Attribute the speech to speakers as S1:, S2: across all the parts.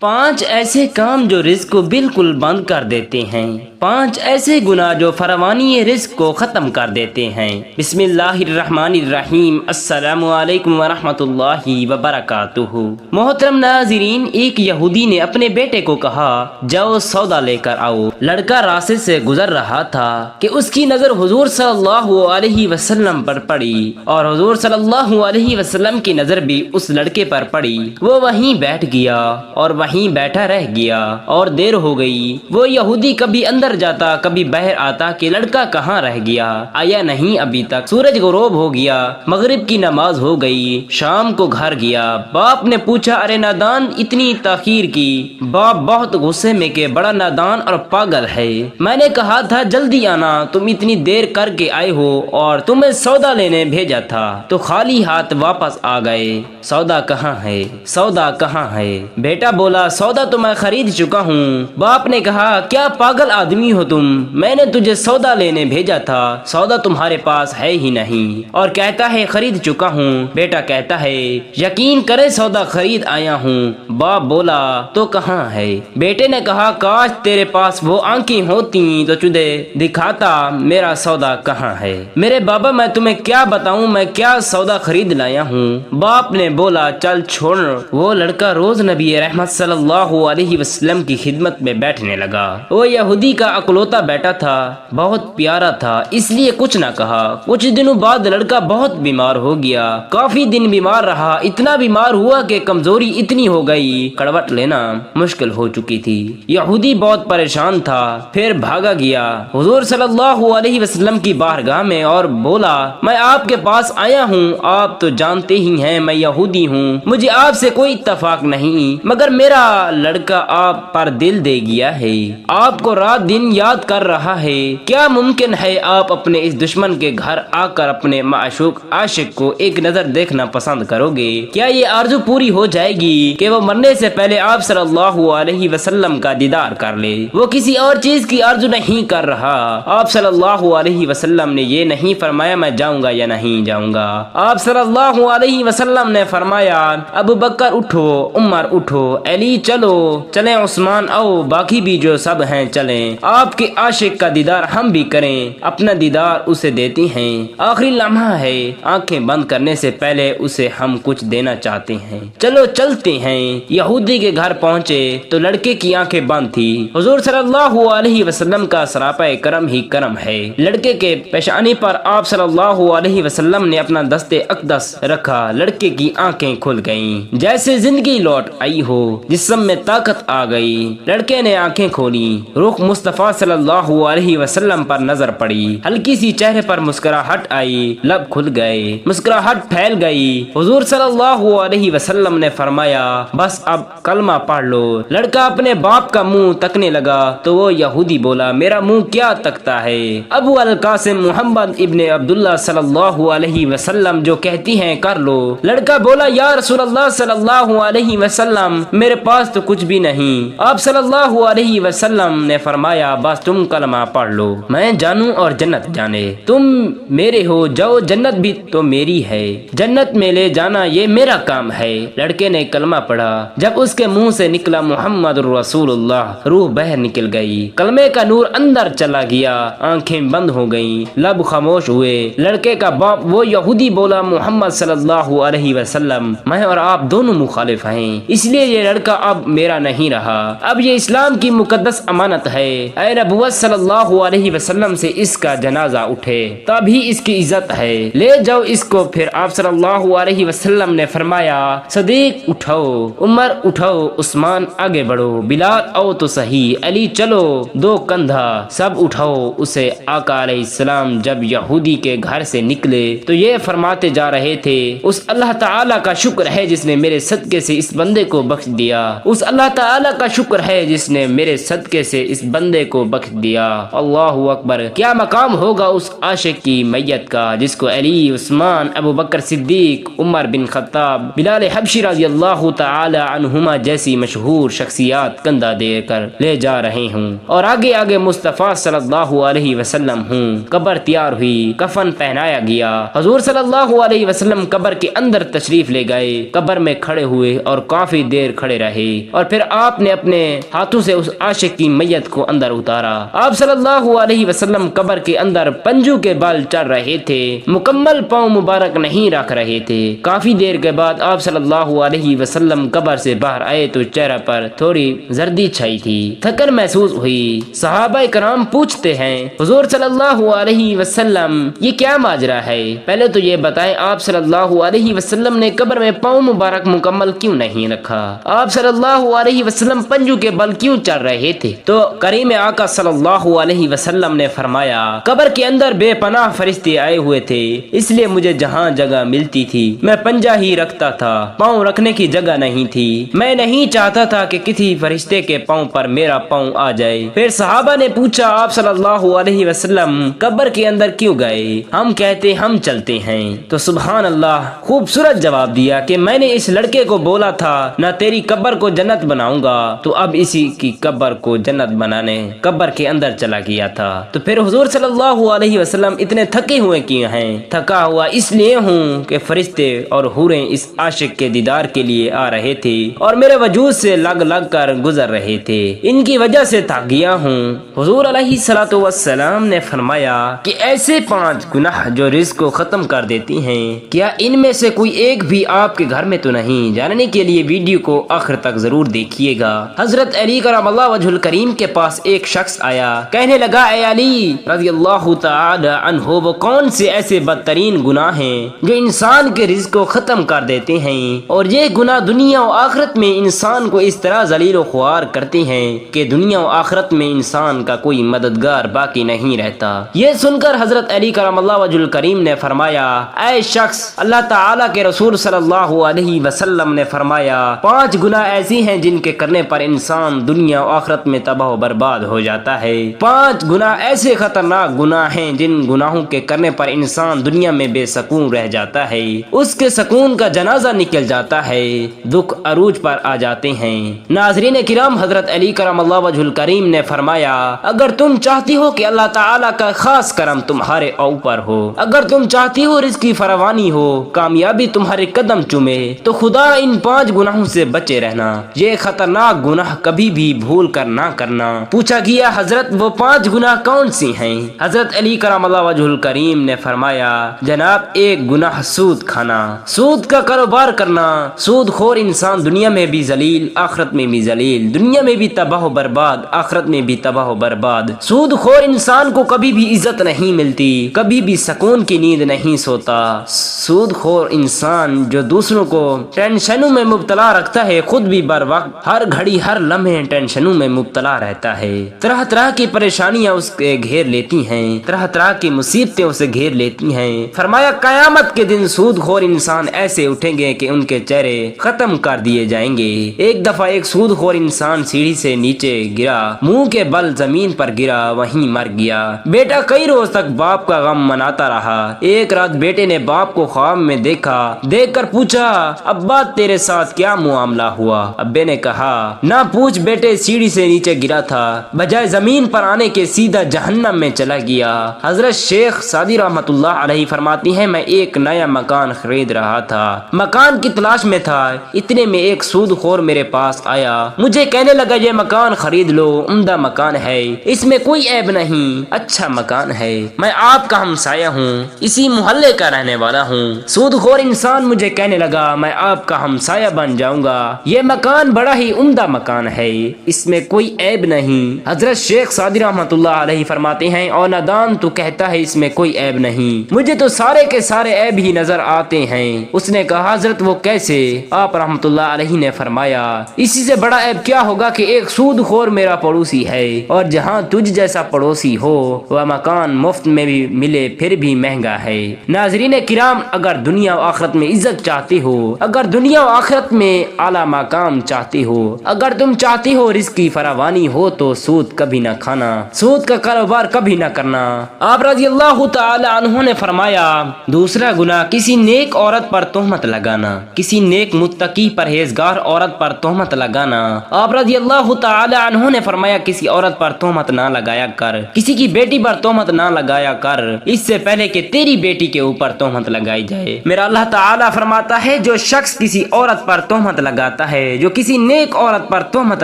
S1: 5 ایسے کام جو رزق کو بالکل بند کر دیتے ہیں، 5 ایسے گناہ جو فراوانی رزق کو ختم کر دیتے ہیں۔ بسم اللہ الرحمن الرحیم۔ السلام علیکم ورحمۃ اللہ وبرکاتہ۔ محترم ناظرین، ایک یہودی نے اپنے بیٹے کو کہا جاؤ سودا لے کر آؤ۔ لڑکا راستے سے گزر رہا تھا کہ اس کی نظر حضور صلی اللہ علیہ وسلم پر پڑی اور حضور صلی اللہ علیہ وسلم کی نظر بھی اس لڑکے پر پڑی۔ وہ وہیں بیٹھ گیا اور وہیں بیٹھا رہ گیا اور دیر ہو گئی۔ وہ یہودی کبھی اندر جاتا کبھی باہر آتا کہ لڑکا کہاں رہ گیا، آیا نہیں ابھی تک۔ سورج غروب ہو گیا، مغرب کی نماز ہو گئی، شام کو گھر گیا۔ باپ نے پوچھا ارے نادان اتنی تاخیر کی؟ باپ بہت غصے میں کہ بڑا نادان اور پاگل ہے، میں نے کہا تھا جلدی آنا، تم اتنی دیر کر کے آئے ہو اور تمہیں سودا لینے بھیجا تھا تو خالی ہاتھ واپس آ گئے۔ سودا کہاں ہے؟ سودا کہاں ہے؟ بیٹا بولا سودا تو میں خرید چکا ہوں۔ باپ نے کہا کیا پاگل آدمی ہو تم، میں نے تجھے سودا لینے بھیجا تھا، سودا تمہارے پاس ہے ہی نہیں اور کہتا ہے خرید چکا ہوں۔ بیٹا کہتا ہے یقین کرے سودا خرید آیا ہوں۔ باپ بولا تو کہاں ہے؟ بیٹے نے کہا کاش تیرے پاس وہ آنکھیں ہوتی تو تجھے دکھاتا میرا سودا کہاں ہے۔ میرے بابا میں تمہیں کیا بتاؤں میں کیا سودا خرید لایا ہوں۔ باپ نے بولا چل چھوڑ۔ وہ لڑکا روز نبی رحمت صلی اللہ علیہ وسلم کی خدمت میں بیٹھنے لگا۔ وہ یہودی کا اکلوتا بیٹا تھا، بہت پیارا تھا، اس لیے کچھ نہ کہا۔ کچھ دنوں بعد لڑکا بہت بیمار ہو گیا، کافی دن بیمار رہا، اتنا بیمار ہوا کہ کمزوری اتنی ہو گئی کڑوٹ لینا مشکل ہو چکی تھی۔ یہودی بہت پریشان تھا، پھر بھاگا گیا حضور صلی اللہ علیہ وسلم کی بارگاہ میں اور بولا میں آپ کے پاس آیا ہوں، آپ تو جانتے ہی ہیں میں یہودی ہوں، مجھے آپ سے کوئی اتفاق نہیں، مگر میرا لڑکا آپ پر دل دے گیا ہے، آپ کو رات دن یاد کر رہا ہے، کیا ممکن ہے آپ اپنے اس دشمن کے گھر آ کر اپنے معشوق عاشق کو ایک نظر دیکھنا پسند کرو گے؟ کیا یہ آرزو پوری ہو جائے گی کہ وہ مرنے سے پہلے آپ صلی اللہ علیہ وسلم کا دیدار کر لے؟ وہ کسی اور چیز کی آرزو نہیں کر رہا۔ آپ صلی اللہ علیہ وسلم نے یہ نہیں فرمایا میں جاؤں گا یا نہیں جاؤں گا، آپ صلی اللہ علیہ وسلم نے فرمایا ابو بکر اٹھو، عمر اٹھو، علی چلو، چلیں عثمان او، باقی بھی جو سب ہیں چلیں، آپ کے عاشق کا دیدار ہم بھی کریں، اپنا دیدار اسے دیتی ہیں، آخری لمحہ ہے، آنکھیں بند کرنے سے پہلے اسے ہم کچھ دینا چاہتے ہیں، چلو چلتے ہیں۔ یہودی کے گھر پہنچے تو لڑکے کی آنکھیں بند تھی۔ حضور صلی اللہ علیہ وسلم کا سراپا کرم ہی کرم ہے، لڑکے کے پیشانی پر آپ صلی اللہ علیہ وسلم نے اپنا دست اقدس رکھا، لڑکے کی آنکھیں کھل گئیں جیسے زندگی لوٹ آئی ہو، جسم میں طاقت آ گئی۔ لڑکے نے آنکھیں کھولی، رخ مصطفیٰ صلی اللہ علیہ وسلم پر نظر پڑی، ہلکی سی چہرے پر مسکراہٹ آئی، لب کھل گئے، مسکراہٹ پھیل گئی۔ حضور صلی اللہ علیہ وسلم نے فرمایا بس اب کلمہ پڑھ لو۔ لڑکا اپنے باپ کا منہ تکنے لگا تو وہ یہودی بولا میرا منہ کیا تکتا ہے؟ ابو القاسم محمد ابن عبداللہ صلی اللہ علیہ وسلم جو کہتی ہیں کر لو۔ لڑکا بولا یا رسول اللہ صلی اللہ علیہ وسلم میرے پاس تو کچھ بھی نہیں۔ آپ صلی اللہ علیہ وسلم نے فرمایا بس تم کلمہ پڑھ لو، میں جانوں اور جنت جانے، تم میرے ہو، جاؤ جنت بھی تو میری ہے، جنت میں لے جانا یہ میرا کام ہے۔ لڑکے نے کلمہ پڑھا، جب اس کے منہ سے نکلا محمد رسول اللہ، روح باہر نکل گئی، کلمے کا نور اندر چلا گیا، آنکھیں بند ہو گئیں، لب خاموش ہوئے۔ لڑکے کا باپ وہ یہودی بولا محمد صلی اللہ علیہ وسلم میں اور آپ دونوں مخالف ہیں، اس لیے یہ لڑکا اب میرا نہیں رہا، اب یہ اسلام کی مقدس امانت ہے، اے نبوت صلی اللہ علیہ وسلم سے اس کا جنازہ اٹھے تبھی اس کی عزت ہے، لے جاؤ اس کو۔ پھر آپ صلی اللہ علیہ وسلم نے فرمایا صدیق اٹھو، عمر اٹھو، عثمان آگے بڑھو، بلال او تو صحیح، علی چلو، دو کندھا، سب اٹھاؤ۔ اسے آقا علیہ السلام جب یہودی کے گھر سے نکلے تو یہ فرماتے جا رہے تھے اس اللہ تعالیٰ کا شکر ہے جس نے میرے صدقے سے اس بندے کو بخش دیا، اس اللہ تعالیٰ کا شکر ہے جس نے میرے صدقے سے اس بندے کو بخش دیا۔ اللہ اکبر، کیا مقام ہوگا اس عاشق کی میت کا جس کو علی، عثمان، ابو بکر صدیق، عمر بن خطاب، بلال حبشی رضی اللہ تعالی عنہما جیسی مشہور شخصیات کندھا دے کر لے جا رہے ہوں اور آگے آگے مصطفیٰ صلی اللہ علیہ وسلم ہوں۔ قبر تیار ہوئی، کفن پہنایا گیا، حضور صلی اللہ علیہ وسلم قبر کے اندر تشریف لے گئے، قبر میں کھڑے ہوئے اور کافی دیر کھڑے رہے۔ رہے اور پھر آپ نے اپنے ہاتھوں سے اس عاشق کی میت کو اندر اتارا۔ آپ صلی اللہ علیہ وسلم قبر کے اندر پنجو کے بال چڑھ رہے تھے، مکمل پاؤں مبارک نہیں رکھ رہے تھے۔ کافی دیر کے بعد آپ صلی اللہ علیہ وسلم قبر سے باہر آئے تو چہرہ پر تھوڑی زردی چھائی تھی، تھکن محسوس ہوئی۔ صحابہ کرام پوچھتے ہیں حضور صلی اللہ علیہ وسلم یہ کیا ماجرا ہے؟ پہلے تو یہ بتائیں آپ صلی اللہ علیہ وسلم نے قبر میں پاؤں مبارک مکمل کیوں نہیں رکھا؟ آپ صلی اللہ علیہ وسلم پنجو کے بل کیوں چڑھ رہے تھے؟ تو کریم آقا صلی اللہ علیہ وسلم نے فرمایا قبر کے اندر بے پناہ فرشتے آئے ہوئے تھے، اس لیے مجھے جہاں جگہ ملتی تھی میں پنجا ہی رکھتا تھا، پاؤں رکھنے کی جگہ نہیں تھی۔ میں نہیں چاہتا تھا کہ کسی فرشتے کے پاؤں پر میرا پاؤں آ جائے۔ پھر صحابہ نے پوچھا آپ صلی اللہ علیہ وسلم قبر کے اندر کیوں گئے؟ ہم کہتے ہم چلتے ہیں۔ تو سبحان اللہ، خوبصورت جواب دیا کہ میں نے اس لڑکے کو بولا تھا نہ تیری قبر کو جنت بناؤں گا، تو اب اسی کی قبر کو جنت بنانے قبر کے اندر چلا گیا تھا۔ تو پھر حضور صلی اللہ علیہ وسلم اتنے تھکے ہوئے کیوں ہیں؟ تھکا ہوا اس لیے ہوں کہ فرشتے اور حوریں اس عاشق کے دیدار کے لیے آ رہے تھے اور میرے وجود سے لگ لگ کر گزر رہے تھے، ان کی وجہ سے تھک گیا ہوں۔ حضور علیہ الصلوۃ والسلام نے فرمایا کہ ایسے 5 گناہ جو رزق کو ختم کر دیتی ہیں، کیا ان میں سے کوئی ایک بھی آپ کے گھر میں تو نہیں؟ جاننے کے لیے ویڈیو کو آخر تک ضرور دیکھیے گا۔ حضرت علی کرم اللہ وجہ الکریم کے پاس ایک شخص آیا، کہنے لگا اے علی رضی اللہ تعالی عنہ، وہ کون سے ایسے بدترین گناہ ہیں جو انسان کے رزق کو ختم کر دیتے ہیں، اور یہ گناہ دنیا و آخرت میں انسان کو اس طرح ذلیل و خوار کرتے ہیں کہ دنیا و آخرت میں انسان کا کوئی مددگار باقی نہیں رہتا۔ یہ سن کر حضرت علی کرم اللہ وجہ الکریم نے فرمایا اے شخص، اللہ تعالیٰ کے رسول صلی اللہ علیہ وسلم نے فرمایا 5 گناہ ایسی ہیں جن کے کرنے پر انسان دنیا و آخرت میں تباہ و برباد ہو جاتا ہے۔ 5 گناہ ایسے خطرناک گناہ ہیں جن گناہوں کے کرنے پر انسان دنیا میں بے سکون رہ جاتا ہے، اس کے سکون کا جنازہ نکل جاتا ہے، دکھ عروج پر آ جاتے ہیں۔ ناظرین کرام، حضرت علی کرم اللہ وجہ الکریم نے فرمایا اگر تم چاہتی ہو کہ اللہ تعالیٰ کا خاص کرم تمہارے اوپر ہو، اگر تم چاہتی ہو رزق کی فراوانی ہو، کامیابی تمہارے قدم چومے، تو خدا ان 5 گناہوں سے بچے رہنا۔ یہ خطرناک گناہ کبھی بھی بھول کر نہ کرنا۔ پوچھا گیا حضرت وہ 5 گناہ کون سی ہیں؟ حضرت علی کرم اللہ وجہ الکریم نے فرمایا جناب، ایک گناہ سود کھانا، سود کا کاروبار کرنا۔ سود خور انسان دنیا میں بھی ذلیل، آخرت میں بھی ذلیل، دنیا میں بھی تباہ و برباد، آخرت میں بھی تباہ و برباد۔ سود خور انسان کو کبھی بھی عزت نہیں ملتی، کبھی بھی سکون کی نیند نہیں سوتا۔ سود خور انسان جو دوسروں کو ٹینشنوں میں مبتلا رکھتا ہے، خود بھی بر وقت ہر گھڑی ہر لمحے ٹینشنوں میں مبتلا رہتا ہے۔ طرح طرح کی پریشانیاں اس کے گھیر لیتی ہیں، طرح طرح کی مصیبتیں اسے گھیر لیتی ہیں۔ فرمایا قیامت کے دن سود خور انسان ایسے اٹھیں گے کہ ان کے چہرے ختم کر دیے جائیں گے۔ ایک دفعہ ایک سود خور انسان سیڑھی سے نیچے گرا، منہ کے بل زمین پر گرا، وہیں مر گیا۔ بیٹا کئی روز تک باپ کا غم مناتا رہا۔ ایک رات بیٹے نے باپ کو خواب میں دیکھا، دیکھ کر پوچھا ابا تیرے ساتھ کیا معاملہ ہوا؟ ابے نے کہا نہ پوچھ بیٹے، سیڑھی سے نیچے گرا تھا، بجائے زمین پر آنے کے سیدھا جہنم میں چلا گیا۔ حضرت شیخ سعدی رحمت اللہ علیہ فرماتی ہیں میں ایک نیا مکان خرید رہا تھا، مکان کی تلاش میں تھا، اتنے میں ایک سود خور میرے پاس آیا، مجھے کہنے لگا یہ مکان خرید لو، عمدہ مکان ہے، اس میں کوئی عیب نہیں، اچھا مکان ہے، میں آپ کا ہمسایہ ہوں، اسی محلے کا رہنے والا ہوں۔ سود خور انسان مجھے کہنے لگا میں آپ کا ہمسایہ بن جاؤں گا، یہ مکان بڑا ہی عمدہ مکان ہے، اس میں کوئی عیب نہیں۔ حضرت شیخ سعدی رحمت اللہ علیہ فرماتے ہیں اور نادان تو کہتا ہے اس میں کوئی عیب نہیں، مجھے تو سارے کے سارے عیب ہی نظر آتے ہیں۔ اس نے کہا حضرت وہ کیسے؟ آپ رحمت اللہ علیہ نے فرمایا اسی سے بڑا عیب کیا ہوگا کہ ایک سود خور میرا پڑوسی ہے، اور جہاں تجھ جیسا پڑوسی ہو وہ مکان مفت میں بھی ملے پھر بھی مہنگا ہے۔ ناظرین کرام، اگر دنیا و آخرت میں عزت چاہتے ہو، اگر دنیا و آخرت میں اعلیٰ مقام چاہتے ہو، اگر تم چاہتے ہو رزق کی فراوانی ہو تو سود کبھی نہ کھانا، سود کا کاروبار کبھی نہ کرنا۔ آپ رضی اللہ تعالی عنہ نے فرمایا دوسرا گناہ کسی نیک عورت پر تہمت لگانا، کسی نیک متقی پرہیزگار عورت پر تہمت لگانا۔ آپ رضی اللہ تعالی عنہ نے فرمایا کسی عورت پر تہمت نہ لگایا کر، کسی کی بیٹی پر تہمت نہ لگایا کر، اس سے پہلے کہ تیری بیٹی کے اوپر تہمت لگائی جائے۔ میرا اللہ تعالی فرماتا ہے جو شخص کسی عورت پر تہمت لگاتا ہے ہے جو کسی نیک عورت پر تہمت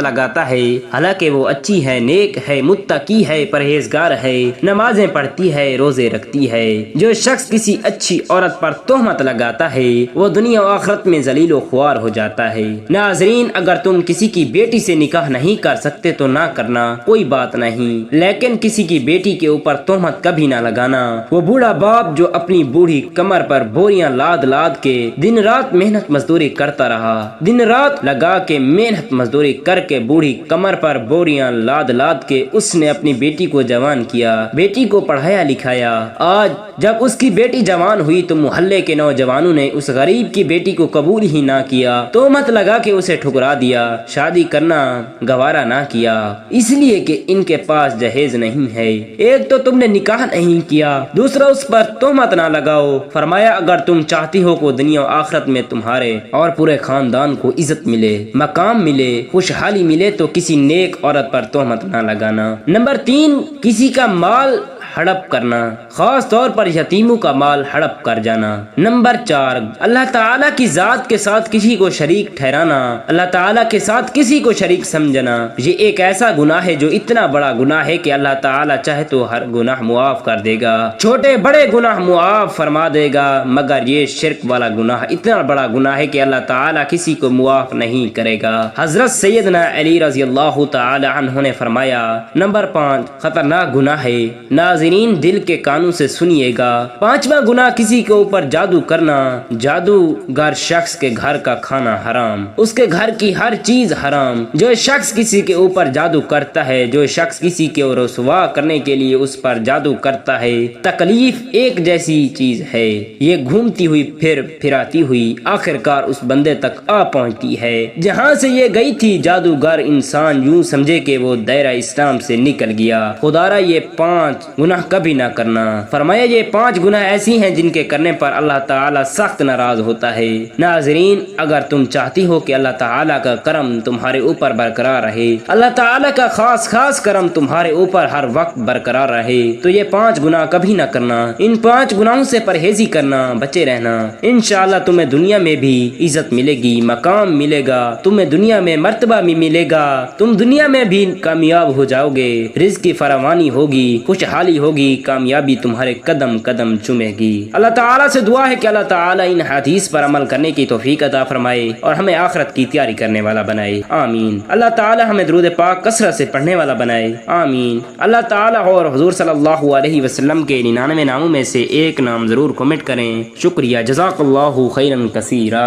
S1: لگاتا ہے، حالانکہ وہ اچھی ہے، نیک ہے، متقی ہے، پرہیزگار ہے، نمازیں پڑھتی ہے، روزے رکھتی ہے۔ جو شخص کسی اچھی عورت پر تہمت لگاتا ہے وہ دنیا و آخرت میں ذلیل و خوار ہو جاتا ہے۔ ناظرین، اگر تم کسی کی بیٹی سے نکاح نہیں کر سکتے تو نہ کرنا، کوئی بات نہیں، لیکن کسی کی بیٹی کے اوپر تہمت کبھی نہ لگانا۔ وہ بوڑھا باپ جو اپنی بوڑھی کمر پر بوریاں لاد لاد کے دن رات محنت مزدوری کرتا رہا، دن رات لگا کے محنت مزدوری کر کے بوڑھی کمر پر بوریاں لاد لاد کے اس نے اپنی بیٹی کو جوان کیا، بیٹی کو پڑھایا لکھایا۔ آج جب اس کی بیٹی جوان ہوئی تو محلے کے نوجوانوں نے اس غریب کی بیٹی کو قبول ہی نہ کیا، تہمت لگا کے اسے ٹھکرا دیا، شادی کرنا گوارا نہ کیا، اس لیے کہ ان کے پاس جہیز نہیں ہے۔ ایک تو تم نے نکاح نہیں کیا، دوسرا اس پر تہمت نہ لگاؤ۔ فرمایا اگر تم چاہتی ہو کہ دنیا و آخرت میں تمہارے اور پورے خاندان کو عزت ملے، مقام ملے، خوشحالی ملے تو کسی نیک عورت پر تہمت نہ لگانا۔ نمبر 3، کسی کا مال ہڑپ کرنا، خاص طور پر یتیموں کا مال ہڑپ کر جانا۔ نمبر 4، اللہ تعالیٰ کی ذات کے ساتھ کسی کو شریک ٹھہرانا، اللہ تعالیٰ کے ساتھ کسی کو شریک سمجھنا۔ یہ ایک ایسا گناہ ہے جو اتنا بڑا گناہ ہے کہ اللہ تعالیٰ چاہے تو ہر گناہ معاف کر دے گا، چھوٹے بڑے گناہ معاف فرما دے گا، مگر یہ شرک والا گناہ اتنا بڑا گناہ ہے کہ اللہ تعالیٰ کسی کو معاف نہیں کرے گا۔ حضرت سیدنا علی رضی اللہ تعالی عنہ نے فرمایا، نمبر 5 خطرناک گناہ ہے، ناظرین دل کے کانوں سے سنیے گا۔ 5واں گناہ کسی کے اوپر جادو کرنا، جادوگر شخص کے گھر کا کھانا حرام، اس کے گھر کی ہر چیز حرام۔ جو شخص کسی کے اوپر جادو کرتا ہے، جو شخص کسی کے رسوا کرنے کے لیے اس پر جادو کرتا ہے، تکلیف ایک جیسی چیز ہے، یہ گھومتی ہوئی پھر پھراتی ہوئی آخرکار اس بندے تک آ پہنچتی ہے جہاں سے یہ گئی تھی۔ جادوگر انسان یوں سمجھے کہ وہ دائرہ اسلام سے نکل گیا۔ خدارا یہ 5 گناہ کبھی نہ کرنا۔ فرمایا یہ 5 گناہ ایسی ہیں جن کے کرنے پر اللہ تعالیٰ سخت ناراض ہوتا ہے۔ ناظرین اگر تم چاہتی ہو کہ اللہ تعالیٰ کا کرم تمہارے اوپر برقرار رہے، اللہ تعالیٰ کا خاص کرم تمہارے اوپر ہر وقت برقرار رہے، تو یہ 5 گناہ کبھی نہ کرنا۔ ان 5 گناہوں سے پرہیزی کرنا، بچے رہنا، انشاءاللہ تمہیں دنیا میں بھی عزت ملے گی، مقام ملے گا، تمہیں دنیا میں مرتبہ بھی ملے گا، تم دنیا میں بھی کامیاب ہو جاؤ گے، رزق کی فراوانی ہوگی، خوشحالی ہوگی، کامیابی تمہارے قدم قدم چومے گی۔ اللہ تعالیٰ سے دعا ہے کہ اللہ تعالیٰ ان حدیث پر عمل کرنے کی توفیق عطا فرمائے اور ہمیں آخرت کی تیاری کرنے والا بنائے، آمین۔ اللہ تعالیٰ ہمیں درود پاک کثرت سے پڑھنے والا بنائے، آمین۔ اللہ تعالیٰ اور حضور صلی اللہ علیہ وسلم کے 99 ناموں میں سے ایک نام ضرور کمنٹ کریں۔ شکریہ، جزاک اللہ خیرا کثیرا۔